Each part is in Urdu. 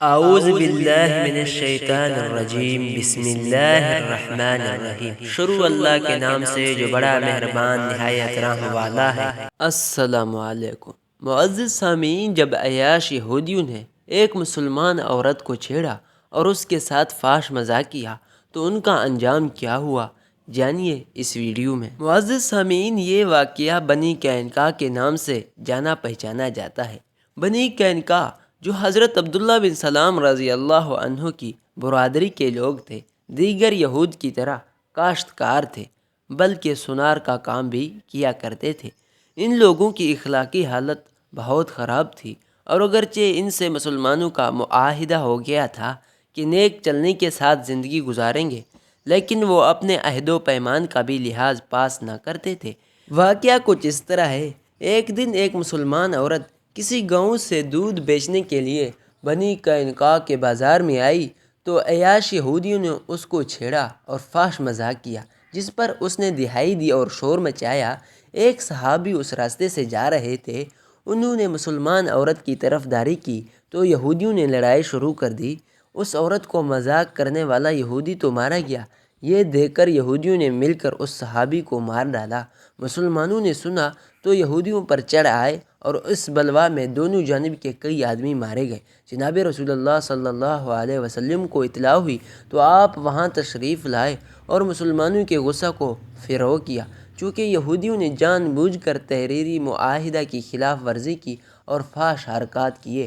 اعوذ باللہ من الشیطان الرجیم بسم اللہ الرحمن الرحیم۔ شروع اللہ کے نام سے جو بڑا مہربان نہایت رحم والا ہے۔ السلام علیکم معزز سامعین، جب عیاش یہودیوں نے ایک مسلمان عورت کو چھیڑا اور اس کے ساتھ فحش مذاق کیا تو ان کا انجام کیا ہوا، جانیے اس ویڈیو میں۔ معزز سامعین، یہ واقعہ بنی قینقاع کے نام سے جانا پہچانا جاتا ہے۔ بنی قینقاع جو حضرت عبداللہ بن سلام رضی اللہ عنہ کی برادری کے لوگ تھے، دیگر یہود کی طرح کاشتکار تھے، بلکہ سونار کا کام بھی کیا کرتے تھے۔ ان لوگوں کی اخلاقی حالت بہت خراب تھی، اور اگرچہ ان سے مسلمانوں کا معاہدہ ہو گیا تھا کہ نیک چلنے کے ساتھ زندگی گزاریں گے، لیکن وہ اپنے عہد و پیمان کا بھی لحاظ پاس نہ کرتے تھے۔ واقعہ کچھ اس طرح ہے۔ ایک دن ایک مسلمان عورت کسی گاؤں سے دودھ بیچنے کے لیے بنی قینقاع کے بازار میں آئی تو عیاش یہودیوں نے اس کو چھیڑا اور فحش مذاق کیا، جس پر اس نے دہائی دی اور شور مچایا۔ ایک صحابی اس راستے سے جا رہے تھے، انہوں نے مسلمان عورت کی طرفداری کی تو یہودیوں نے لڑائی شروع کر دی۔ اس عورت کو مذاق کرنے والا یہودی تو مارا گیا۔ یہ دیکھ کر یہودیوں نے مل کر اس صحابی کو مار ڈالا۔ مسلمانوں نے سنا تو یہودیوں پر چڑھ آئے اور اس بلوا میں دونوں جانب کے کئی آدمی مارے گئے۔ جناب رسول اللہ صلی اللہ علیہ وسلم کو اطلاع ہوئی تو آپ وہاں تشریف لائے اور مسلمانوں کے غصہ کو فروغ کیا، چونکہ یہودیوں نے جان بوجھ کر تحریری معاہدہ کی خلاف ورزی کی اور فحش حرکات کیے۔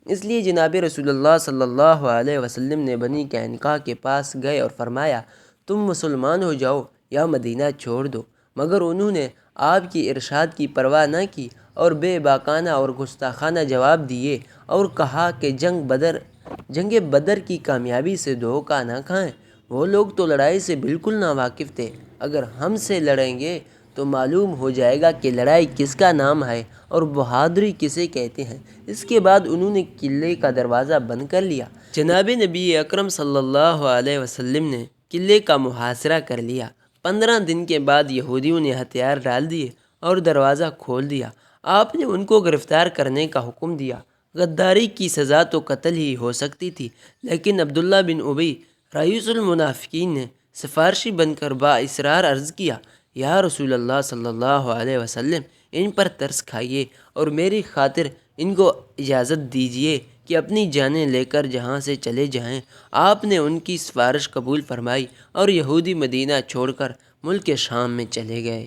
اس لیے جناب رسول اللہ صلی اللہ علیہ وسلم نے بنی قینقاع کے پاس گئے اور فرمایا، تم مسلمان ہو جاؤ یا مدینہ چھوڑ دو، مگر انہوں نے آپ کی ارشاد کی پرواہ نہ کی اور بے باکانہ اور گستاخانہ جواب دیے اور کہا کہ جنگ بدر کی کامیابی سے دھوکہ نہ کھائیں۔ وہ لوگ تو لڑائی سے بالکل ناواقف تھے، اگر ہم سے لڑیں گے تو معلوم ہو جائے گا کہ لڑائی کس کا نام ہے اور بہادری کسے کہتے ہیں۔ اس کے بعد انہوں نے قلعے کا دروازہ بند کر لیا۔ جناب نبی اکرم صلی اللہ علیہ وسلم نے قلعے کا محاصرہ کر لیا۔ 15 دن کے بعد یہودیوں نے ہتھیار ڈال دیے اور دروازہ کھول دیا۔ آپ نے ان کو گرفتار کرنے کا حکم دیا۔ غداری کی سزا تو قتل ہی ہو سکتی تھی، لیکن عبداللہ بن ابی رئیس المنافقین نے سفارشی بن کر بااصرار عرض کیا، یا رسول اللہ صلی اللہ علیہ وسلم، ان پر ترس کھائیے اور میری خاطر ان کو اجازت دیجیے کہ اپنی جانیں لے کر جہاں سے چلے جائیں۔ آپ نے ان کی سفارش قبول فرمائی اور یہودی مدینہ چھوڑ کر ملک شام میں چلے گئے۔